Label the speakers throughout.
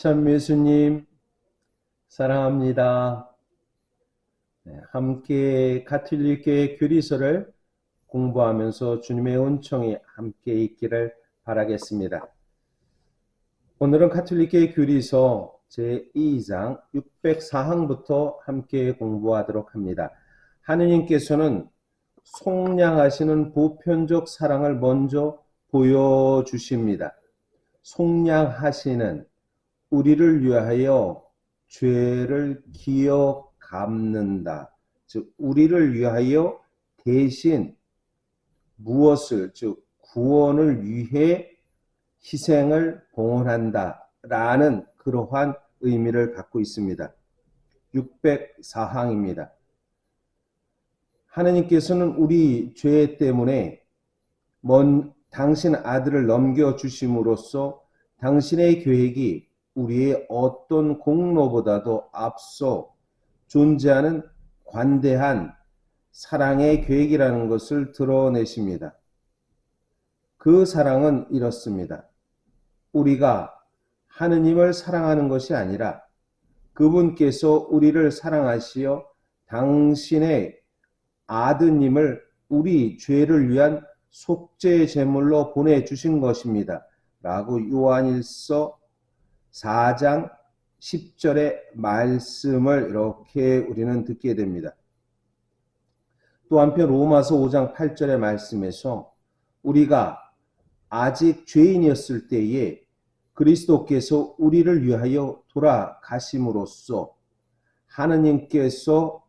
Speaker 1: 참 예수님 사랑합니다. 함께 가톨릭교회 교리서를 공부하면서 주님의 은총이 함께 있기를 바라겠습니다. 오늘은 가톨릭교회 교리서 제2장 604항부터 함께 공부하도록 합니다. 하느님께서는 속량하시는 보편적 사랑을 먼저 보여주십니다. 속량하시는, 우리를 위하여 죄를 기어 갚는다. 즉 우리를 위하여 대신 무엇을, 즉 구원을 위해 희생을 봉헌한다 라는 그러한 의미를 갖고 있습니다. 604항입니다. 하느님께서는 우리 죄 때문에 당신 아들을 넘겨주심으로써 당신의 계획이 우리의 어떤 공로보다도 앞서 존재하는 관대한 사랑의 계획이라는 것을 드러내십니다. 그 사랑은 이렇습니다. 우리가 하느님을 사랑하는 것이 아니라 그분께서 우리를 사랑하시어 당신의 아드님을 우리 죄를 위한 속죄 제물로 보내주신 것입니다. 라고 요한일서 4장 10절의 말씀을 이렇게 우리는 듣게 됩니다. 또 한편 로마서 5장 8절의 말씀에서 우리가 아직 죄인이었을 때에 그리스도께서 우리를 위하여 돌아가심으로써 하느님께서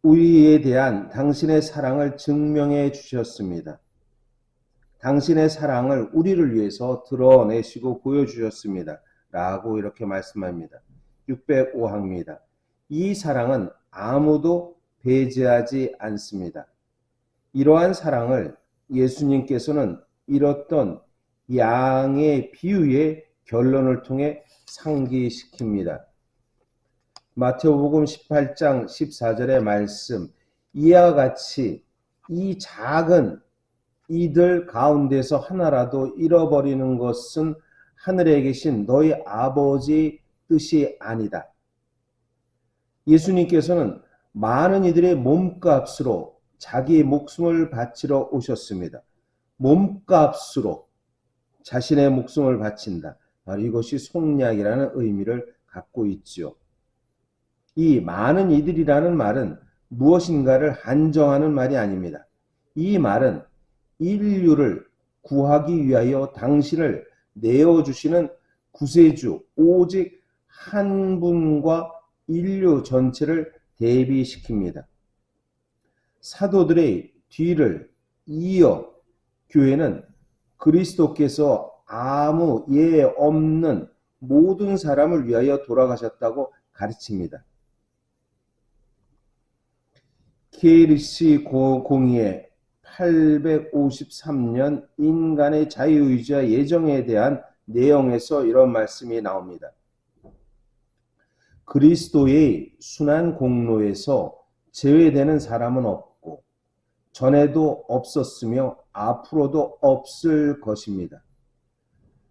Speaker 1: 우리에 대한 당신의 사랑을 증명해 주셨습니다. 당신의 사랑을 우리를 위해서 드러내시고 보여주셨습니다. 라고 이렇게 말씀합니다. 605항입니다. 이 사랑은 아무도 배제하지 않습니다. 이러한 사랑을 예수님께서는 이렇던 양의 비유의 결론을 통해 상기시킵니다. 마태복음 18장 14절의 말씀, 이와 같이 이 작은 이들 가운데서 하나라도 잃어버리는 것은 하늘에 계신 너희 아버지의 뜻이 아니다. 예수님께서는 많은 이들의 몸값으로 자기의 목숨을 바치러 오셨습니다. 몸값으로 자신의 목숨을 바친다. 바로 이것이 속량이라는 의미를 갖고 있죠. 이 많은 이들이라는 말은 무엇인가를 한정하는 말이 아닙니다. 이 말은 인류를 구하기 위하여 당신을 내어주시는 구세주 오직 한 분과 인류 전체를 대비시킵니다. 사도들의 뒤를 이어 교회는 그리스도께서 아무 예 없는 모든 사람을 위하여 돌아가셨다고 가르칩니다. 케이르시 공의의 853년 인간의 자유의지와 예정에 대한 내용에서 이런 말씀이 나옵니다. 그리스도의 순환 공로에서 제외되는 사람은 없고 전에도 없었으며 앞으로도 없을 것입니다.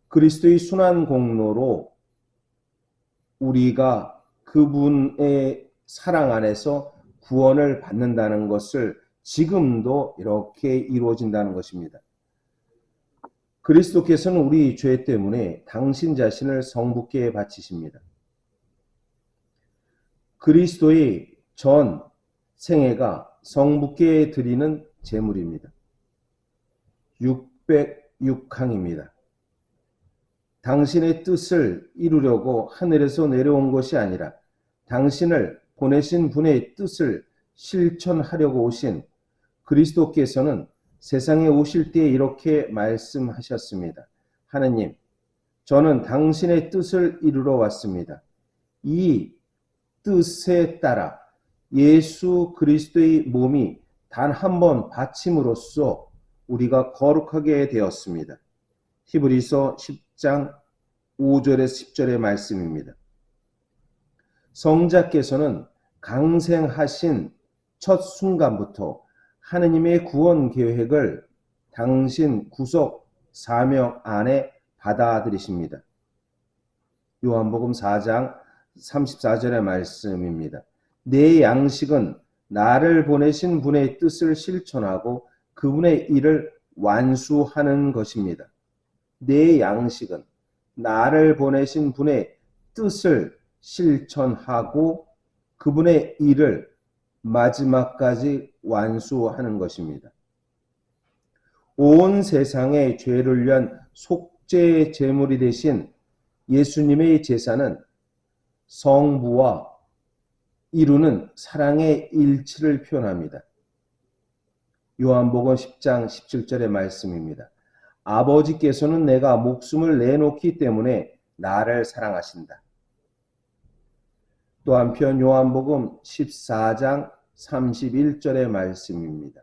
Speaker 1: 그리스도의 순환 공로로 우리가 그분의 사랑 안에서 구원을 받는다는 것을 지금도 이렇게 이루어진다는 것입니다. 그리스도께서는 우리 죄 때문에 당신 자신을 성부께 바치십니다. 그리스도의 전 생애가 성부께 드리는 제물입니다. 606항입니다. 당신의 뜻을 이루려고 하늘에서 내려온 것이 아니라 당신을 보내신 분의 뜻을 실천하려고 오신 그리스도께서는 세상에 오실 때 이렇게 말씀하셨습니다. 하느님, 저는 당신의 뜻을 이루러 왔습니다. 이 뜻에 따라 예수 그리스도의 몸이 단 한 번 바침으로써 우리가 거룩하게 되었습니다. 히브리서 10장 5절에서 10절의 말씀입니다. 성자께서는 강생하신 첫 순간부터 하느님의 구원 계획을 당신 구속 사명 안에 받아들이십니다. 요한복음 4장 34절의 말씀입니다. 내 양식은 나를 보내신 분의 뜻을 실천하고 그분의 일을 완수하는 것입니다. 내 양식은 나를 보내신 분의 뜻을 실천하고 그분의 일을 마지막까지 완수하는 것입니다. 온 세상의 죄를 위한 속죄 제물이 되신 예수님의 제사는 성부와 이루는 사랑의 일치를 표현합니다. 요한복음 10장 17절의 말씀입니다. 아버지께서는 내가 목숨을 내놓기 때문에 나를 사랑하신다. 또 한편 요한복음 14장 31절의 말씀입니다.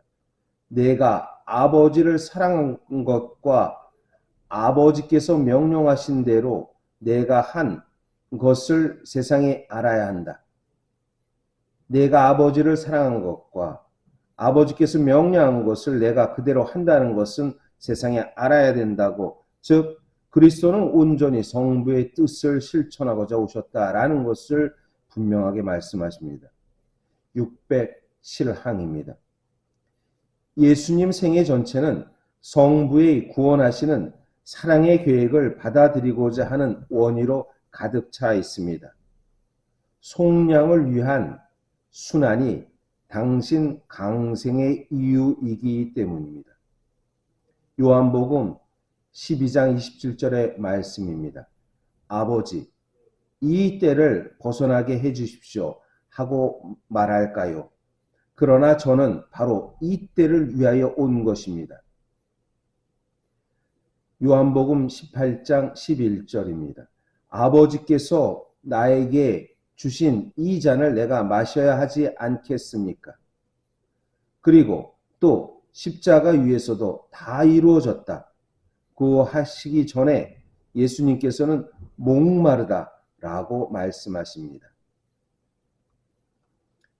Speaker 1: 내가 아버지를 사랑한 것과 아버지께서 명령하신 대로 내가 한 것을 세상에 알아야 한다. 내가 아버지를 사랑한 것과 아버지께서 명령한 것을 내가 그대로 한다는 것은 세상에 알아야 된다고, 즉 그리스도는 온전히 성부의 뜻을 실천하고자 오셨다라는 것을 분명하게 말씀하십니다. 607항입니다. 예수님 생애 전체는 성부의 구원하시는 사랑의 계획을 받아들이고자 하는 원의로 가득 차 있습니다. 속량을 위한 순환이 당신 강생의 이유이기 때문입니다. 요한복음 12장 27절의 말씀입니다. 아버지, 이 때를 벗어나게 해주십시오 하고 말할까요? 그러나 저는 바로 이 때를 위하여 온 것입니다. 요한복음 18장 11절입니다. 아버지께서 나에게 주신 이 잔을 내가 마셔야 하지 않겠습니까? 그리고 또 십자가 위에서도 다 이루어졌다 고 하시기 전에 예수님께서는 목마르다 라고 말씀하십니다.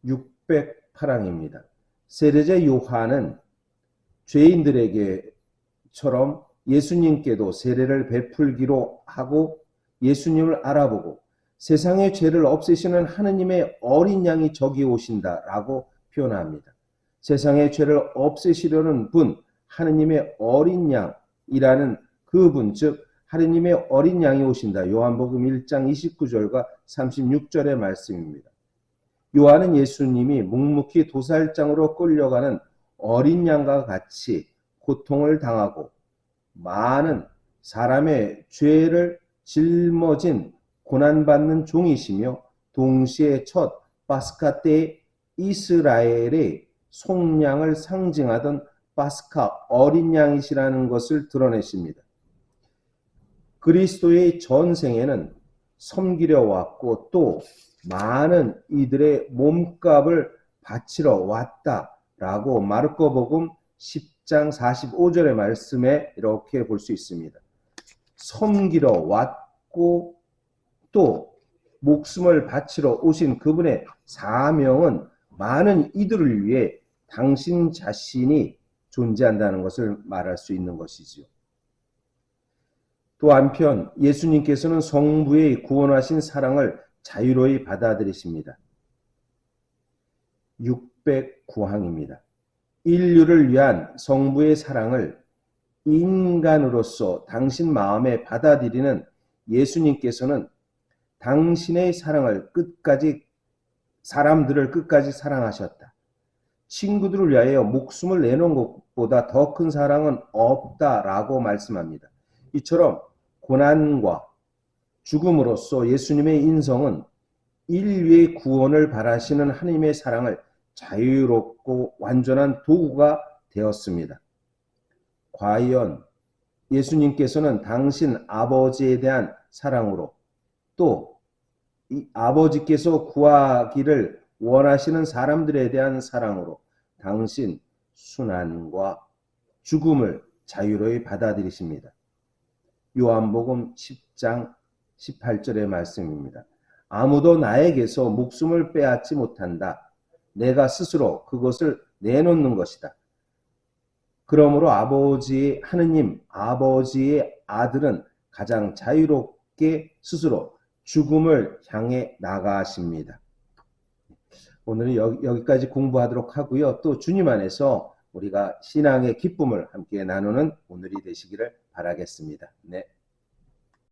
Speaker 1: 608항입니다. 세례자 요한은 죄인들에게처럼 예수님께도 세례를 베풀기로 하고 예수님을 알아보고 세상의 죄를 없애시는 하느님의 어린 양이 저기 오신다라고 표현합니다. 세상의 죄를 없애시려는 분, 하느님의 어린 양이라는 그분, 즉 하느님의 어린 양이 오신다. 요한복음 1장 29절과 36절의 말씀입니다. 요한은 예수님이 묵묵히 도살장으로 끌려가는 어린 양과 같이 고통을 당하고 많은 사람의 죄를 짊어진 고난받는 종이시며 동시에 첫 파스카 때 이스라엘의 속량을 상징하던 파스카 어린 양이시라는 것을 드러내십니다. 그리스도의 전생에는 섬기려 왔고 또 많은 이들의 몸값을 바치러 왔다라고 마르코복음 10장 45절의 말씀에 이렇게 볼 수 있습니다. 섬기러 왔고 또 목숨을 바치러 오신 그분의 사명은 많은 이들을 위해 당신 자신이 존재한다는 것을 말할 수 있는 것이지요. 또 한편 예수님께서는 성부의 구원하신 사랑을 자유로이 받아들이십니다. 609항입니다. 인류를 위한 성부의 사랑을 인간으로서 당신 마음에 받아들이는 예수님께서는 당신의 사랑을 사람들을 끝까지 사랑하셨다. 친구들을 위하여 목숨을 내놓은 것보다 더 큰 사랑은 없다라고 말씀합니다. 이처럼 고난과 죽음으로써 예수님의 인성은 인류의 구원을 바라시는 하나님의 사랑을 자유롭고 완전한 도구가 되었습니다. 과연 예수님께서는 당신 아버지에 대한 사랑으로 또 이 아버지께서 구하기를 원하시는 사람들에 대한 사랑으로 당신 순환과 죽음을 자유로이 받아들이십니다. 요한복음 10장 18절의 말씀입니다. 아무도 나에게서 목숨을 빼앗지 못한다. 내가 스스로 그것을 내놓는 것이다. 그러므로 하느님 아버지의 아들은 가장 자유롭게 스스로 죽음을 향해 나가십니다. 오늘은 여기까지 공부하도록 하고요. 또 주님 안에서 우리가 신앙의 기쁨을 함께 나누는 오늘이 되시기를 바라겠습니다. 네.